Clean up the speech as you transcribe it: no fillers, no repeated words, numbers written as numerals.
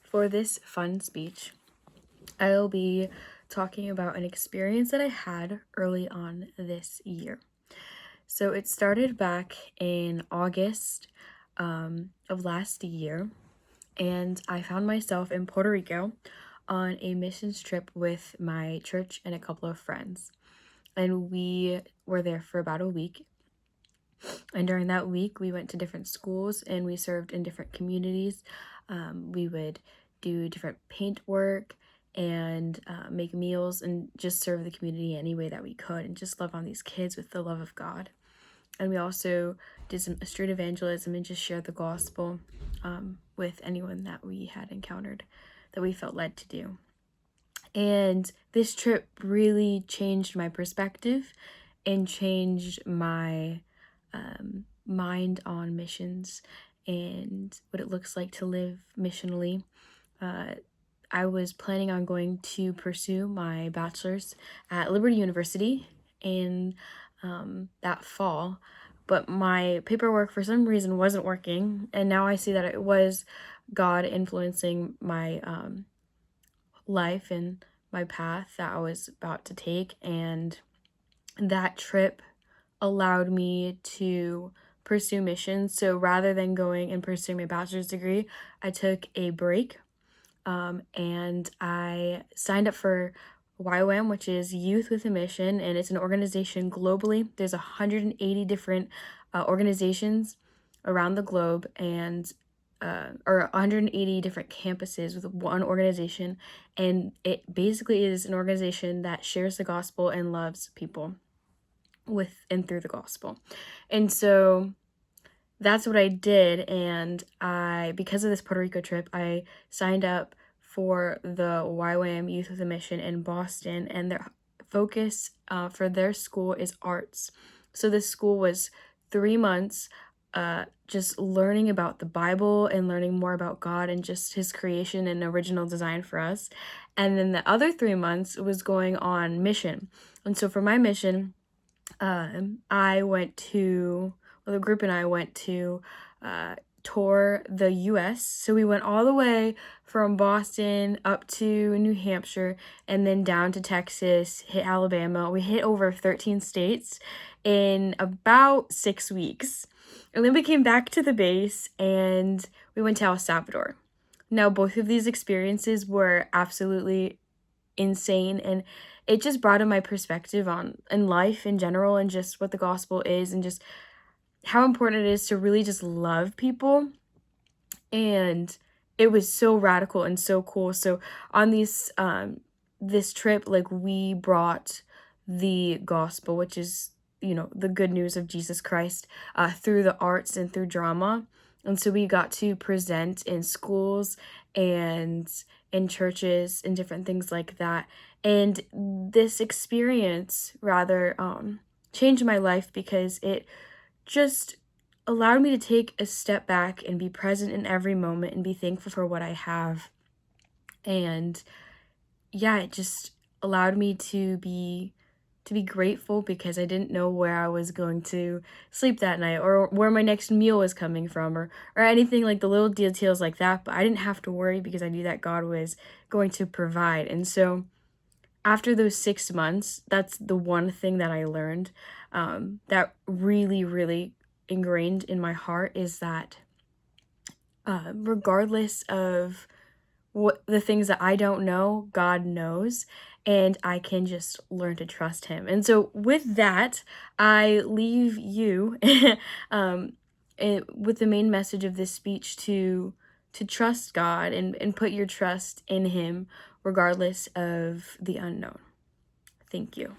For this fun speech, I'll be talking about an experience that I had early on this year. So it started back in August of last year, and I found myself in Puerto Rico on a missions trip with my church and a couple of friends. And we were there for about a week. And during that week, we went to different schools and we served in different communities. We would do different paint work and make meals and just serve the community any way that we could and just love on these kids with the love of God. And we also did some street evangelism and just shared the gospel with anyone that we had encountered that we felt led to do. And this trip really changed my perspective and changed my mind on missions and what it looks like to live missionally. I was planning on going to pursue my bachelor's at Liberty University in that fall, but my paperwork for some reason wasn't working, and now I see that it was God influencing my life and my path that I was about to take, and that trip allowed me to pursue missions. So rather than going and pursuing my bachelor's degree, I took a break and I signed up for YWAM, which is Youth with a Mission, and it's an organization globally. There's 180 different organizations around the globe, and or 180 different campuses with one organization, and it basically is an organization that shares the gospel and loves people with and through the gospel. And so that's what I did, and because of this Puerto Rico trip, I signed up for the YWAM Youth with a Mission in Boston, and their focus for their school is arts. So this school was 3 months just learning about the Bible and learning more about God and just his creation and original design for us. And then the other 3 months was going on mission. And so for my mission, the group and I went to tour the U.S. So we went all the way from Boston up to New Hampshire and then down to Texas, hit Alabama. We hit over 13 states in about 6 weeks. And then we came back to the base and we went to El Salvador. Now, both of these experiences were absolutely insane, and it just broadened my perspective on in life in general and just what the gospel is and just how important it is to really just love people. And it was so radical and so cool. So on this trip, like, we brought the gospel, which is, the good news of Jesus Christ, through the arts and through drama. And so we got to present in schools and in churches and different things like that. And this experience rather changed my life because it just allowed me to take a step back and be present in every moment and be thankful for what I have. And yeah, it just allowed me to be grateful because I didn't know where I was going to sleep that night or where my next meal was coming from or anything, like the little details like that. But I didn't have to worry because I knew that God was going to provide. And so after those 6 months, that's the one thing that I learned that really, really ingrained in my heart is that regardless of what the things that I don't know, God knows, and I can just learn to trust him. And so with that, I leave you with the main message of this speech to trust God and put your trust in him regardless of the unknown. Thank you.